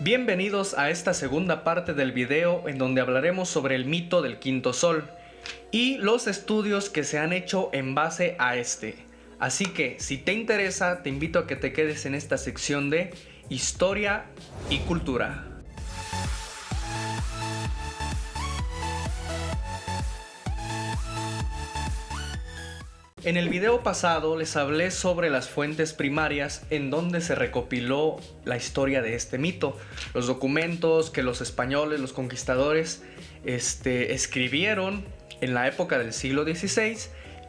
Bienvenidos a esta segunda parte del video en donde hablaremos sobre el mito del quinto sol y los estudios que se han hecho en base a este. Así que si te interesa, te invito a que te quedes en esta sección de historia y cultura. En el video pasado les hablé sobre las fuentes primarias en donde se recopiló la historia de este mito, los documentos que los españoles, los conquistadores, escribieron en la época del siglo XVI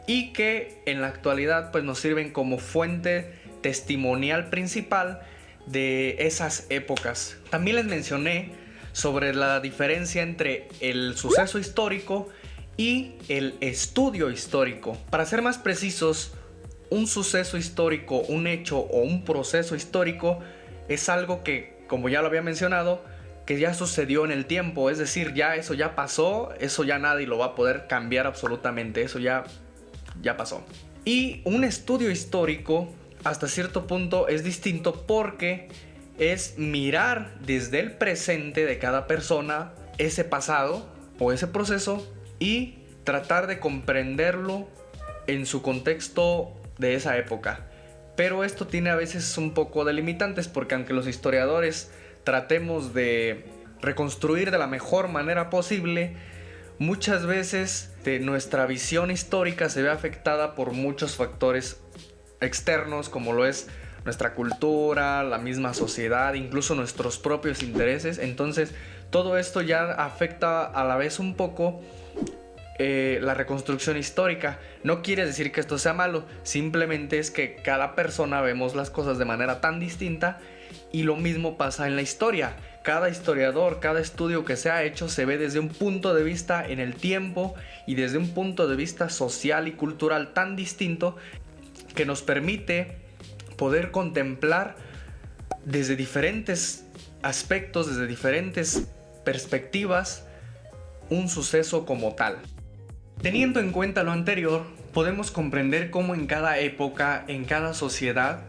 y que en la actualidad pues nos sirven como fuente testimonial principal de esas épocas. También les mencioné sobre la diferencia entre el suceso histórico y el estudio histórico. Para ser más precisos, un suceso histórico, un hecho o un proceso histórico es algo que, como ya lo había mencionado, que ya sucedió en el tiempo, es decir, eso ya pasó, eso ya nadie lo va a poder cambiar absolutamente, eso ya pasó. Y un estudio histórico hasta cierto punto es distinto porque es mirar desde el presente de cada persona ese pasado o ese proceso y tratar de comprenderlo en su contexto de esa época. Pero esto tiene a veces un poco de limitantes porque aunque los historiadores tratemos de reconstruir de la mejor manera posible, muchas veces nuestra visión histórica se ve afectada por muchos factores externos, como lo es nuestra cultura, la misma sociedad, incluso nuestros propios intereses. Entonces todo esto ya afecta a la vez un poco la reconstrucción histórica. No quiere decir que esto sea malo, simplemente es que cada persona vemos las cosas de manera tan distinta y lo mismo pasa en la historia. Cada historiador, cada estudio que se ha hecho se ve desde un punto de vista en el tiempo y desde un punto de vista social y cultural tan distinto que nos permite poder contemplar desde diferentes aspectos, desde diferentes perspectivas, un suceso como tal. Teniendo en cuenta lo anterior, podemos comprender cómo en cada época, en cada sociedad,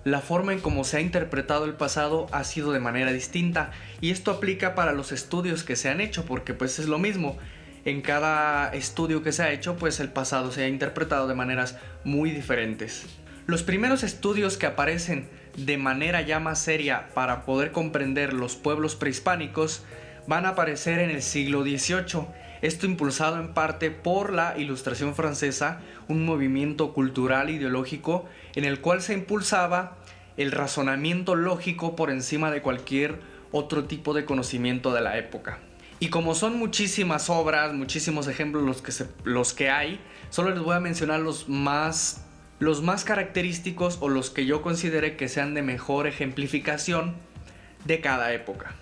la forma en cómo se ha interpretado el pasado ha sido de manera distinta, y esto aplica para los estudios que se han hecho, porque pues es lo mismo. En cada estudio que se ha hecho, pues el pasado se ha interpretado de maneras muy diferentes. Los primeros estudios que aparecen de manera ya más seria para poder comprender los pueblos prehispánicos van a aparecer en el siglo XVIII. Esto impulsado en parte por la Ilustración francesa, un movimiento cultural ideológico en el cual se impulsaba el razonamiento lógico por encima de cualquier otro tipo de conocimiento de la época. Y como son muchísimas obras, muchísimos ejemplos los que hay, solo les voy a mencionar los más característicos o los que yo considere que sean de mejor ejemplificación de cada época.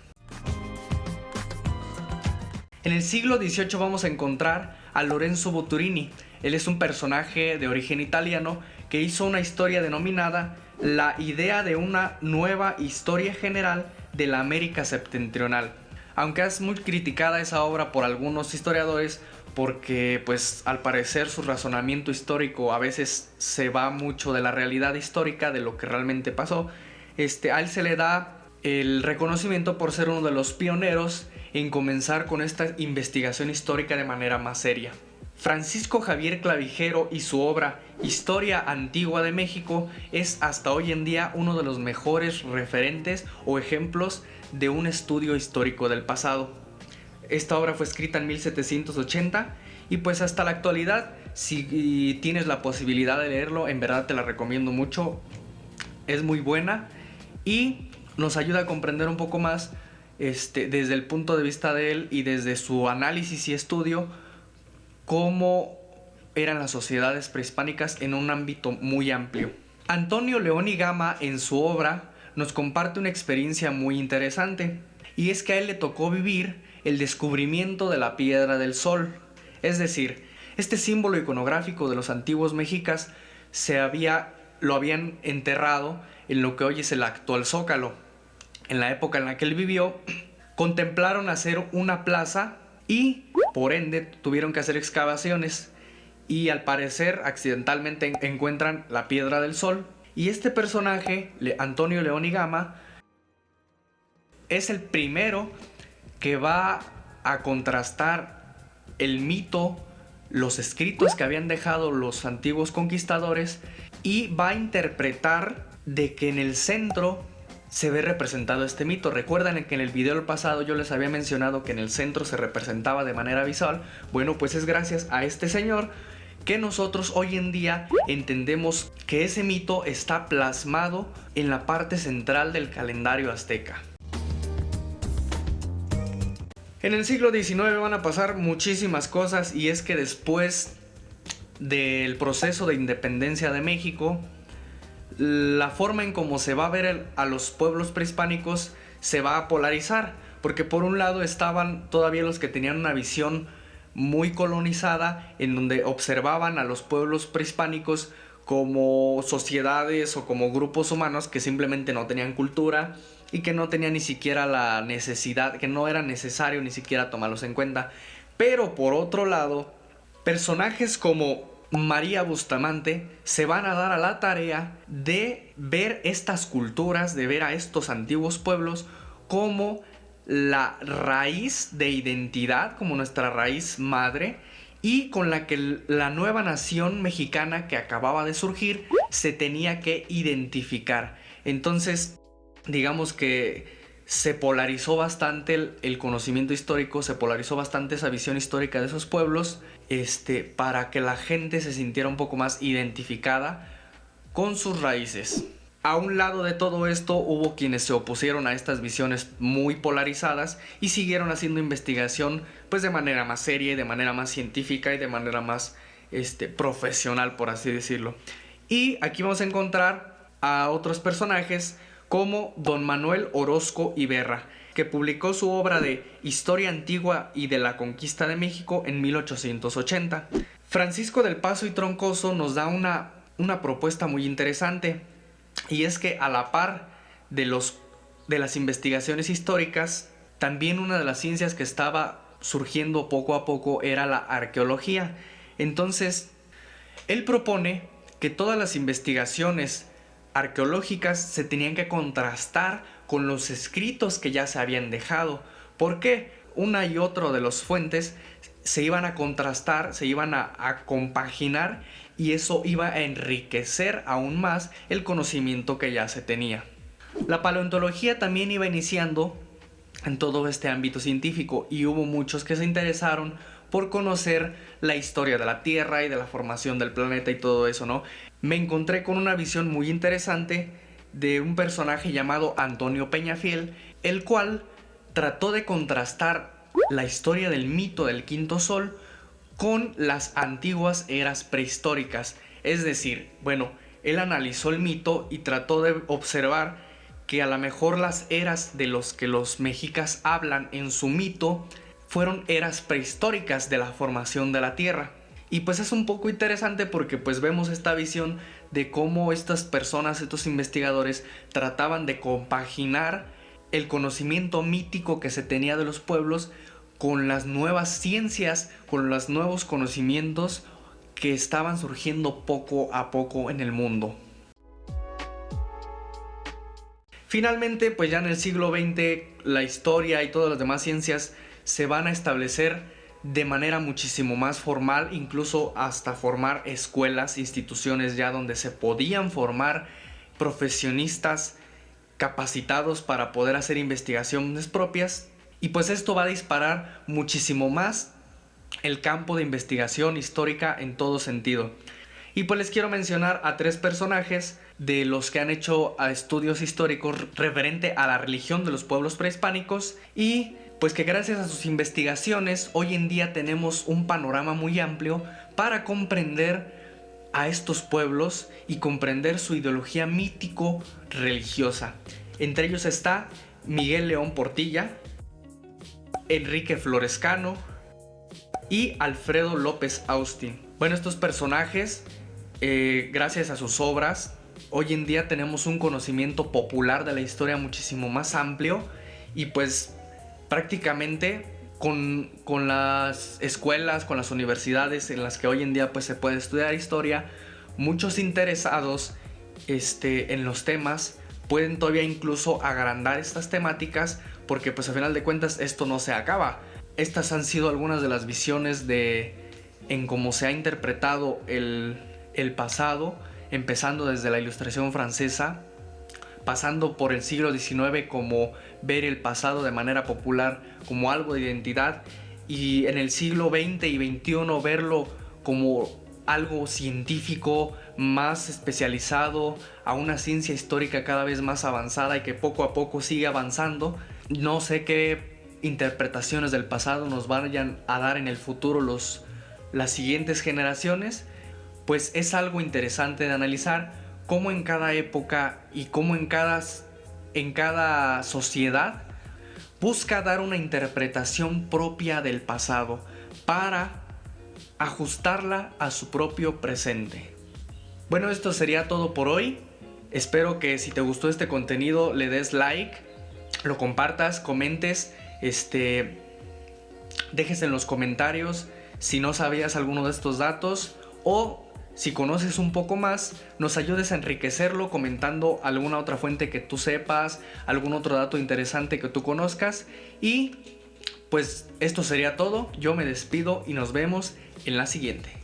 En el siglo XVIII vamos a encontrar a Lorenzo Boturini. Él es un personaje de origen italiano que hizo una historia denominada La idea de una nueva historia general de la América septentrional. Aunque es muy criticada esa obra por algunos historiadores porque pues al parecer su razonamiento histórico a veces se va mucho de la realidad histórica, de lo que realmente pasó, a él se le da el reconocimiento por ser uno de los pioneros en comenzar con esta investigación histórica de manera más seria. Francisco Javier Clavijero y su obra Historia Antigua de México es hasta hoy en día uno de los mejores referentes o ejemplos de un estudio histórico del pasado. Esta obra fue escrita en 1780 y pues hasta la actualidad, si tienes la posibilidad de leerlo, en verdad te la recomiendo mucho. Es muy buena y nos ayuda a comprender un poco más desde el punto de vista de él y desde su análisis y estudio cómo eran las sociedades prehispánicas en un ámbito muy amplio. Antonio León y Gama en su obra nos comparte una experiencia muy interesante, y es que a él le tocó vivir el descubrimiento de la piedra del sol. Es decir, este símbolo iconográfico de los antiguos mexicas lo habían enterrado en lo que hoy es el actual Zócalo. En la época en la que él vivió, contemplaron hacer una plaza y por ende tuvieron que hacer excavaciones y al parecer accidentalmente encuentran la piedra del sol, y este personaje, Antonio León y Gama, es el primero que va a contrastar el mito, los escritos que habían dejado los antiguos conquistadores, y va a interpretar de que en el centro se ve representado este mito. Recuerdan que en el video pasado yo les había mencionado que en el centro se representaba de manera visual. Bueno, pues es gracias a este señor que nosotros hoy en día entendemos que ese mito está plasmado en la parte central del calendario azteca. En el siglo XIX van a pasar muchísimas cosas, y es que después del proceso de independencia de México, la forma en cómo se va a ver a los pueblos prehispánicos se va a polarizar, porque por un lado estaban todavía los que tenían una visión muy colonizada, en donde observaban a los pueblos prehispánicos como sociedades o como grupos humanos que simplemente no tenían cultura y que no tenían ni siquiera la necesidad, que no era necesario ni siquiera tomarlos en cuenta. Pero por otro lado, personajes como María Bustamante se van a dar a la tarea de ver estas culturas, de ver a estos antiguos pueblos como la raíz de identidad, como nuestra raíz madre, y con la que la nueva nación mexicana que acababa de surgir se tenía que identificar. Entonces, digamos que se polarizó bastante el conocimiento histórico, se polarizó bastante esa visión histórica de esos pueblos, para que la gente se sintiera un poco más identificada con sus raíces. A un lado de todo esto hubo quienes se opusieron a estas visiones muy polarizadas y siguieron haciendo investigación pues de manera más seria y de manera más científica y de manera más profesional, por así decirlo. Y aquí vamos a encontrar a otros personajes como don Manuel Orozco Iberra, que publicó su obra de Historia Antigua y de la Conquista de México en 1880. Francisco del Paso y Troncoso nos da una propuesta muy interesante, y es que a la par de las investigaciones históricas, también una de las ciencias que estaba surgiendo poco a poco era la arqueología. Entonces, él propone que todas las investigaciones arqueológicas se tenían que contrastar con los escritos que ya se habían dejado. ¿Por qué? Una y otra de las fuentes se iban a contrastar, se iban a compaginar, y eso iba a enriquecer aún más el conocimiento que ya se tenía. La paleontología también iba iniciando en todo este ámbito científico, y hubo muchos que se interesaron por conocer la historia de la Tierra y de la formación del planeta y todo eso, ¿no? Me encontré con una visión muy interesante de un personaje llamado Antonio Peñafiel, el cual trató de contrastar la historia del mito del quinto sol con las antiguas eras prehistóricas. Es decir, bueno, él analizó el mito y trató de observar que a lo mejor las eras de los que los mexicas hablan en su mito fueron eras prehistóricas de la formación de la Tierra. Y pues es un poco interesante porque pues vemos esta visión de cómo estas personas, estos investigadores, trataban de compaginar el conocimiento mítico que se tenía de los pueblos con las nuevas ciencias, con los nuevos conocimientos que estaban surgiendo poco a poco en el mundo. Finalmente, pues ya en el siglo XX, la historia y todas las demás ciencias se van a establecer de manera muchísimo más formal, incluso hasta formar escuelas, instituciones ya donde se podían formar profesionistas capacitados para poder hacer investigaciones propias. Y pues esto va a disparar muchísimo más el campo de investigación histórica en todo sentido. Y pues les quiero mencionar a 3 personajes de los que han hecho estudios históricos referente a la religión de los pueblos prehispánicos, y pues que gracias a sus investigaciones hoy en día tenemos un panorama muy amplio para comprender a estos pueblos y comprender su ideología mítico-religiosa. Entre ellos está Miguel León Portilla, Enrique Florescano y Alfredo López Austin. Bueno, estos personajes, gracias a sus obras, hoy en día tenemos un conocimiento popular de la historia muchísimo más amplio, y pues prácticamente con las escuelas, con las universidades en las que hoy en día pues se puede estudiar historia, muchos interesados en los temas pueden todavía incluso agrandar estas temáticas porque pues a final de cuentas esto no se acaba. Estas han sido algunas de las visiones en cómo se ha interpretado el pasado, empezando desde la Ilustración francesa, pasando por el siglo XIX, como ver el pasado de manera popular como algo de identidad, y en el siglo XX y XXI verlo como algo científico, más especializado, a una ciencia histórica cada vez más avanzada y que poco a poco sigue avanzando. No sé qué interpretaciones del pasado nos vayan a dar en el futuro las siguientes generaciones, pues es algo interesante de analizar cómo en cada época y cómo en cada sociedad busca dar una interpretación propia del pasado para ajustarla a su propio presente. Bueno, esto sería todo por hoy. Espero que si te gustó este contenido le des like, lo compartas, comentes, dejes en los comentarios si no sabías alguno de estos datos, o si conoces un poco más, nos ayudes a enriquecerlo comentando alguna otra fuente que tú sepas, algún otro dato interesante que tú conozcas. Y pues esto sería todo. Yo me despido y nos vemos en la siguiente.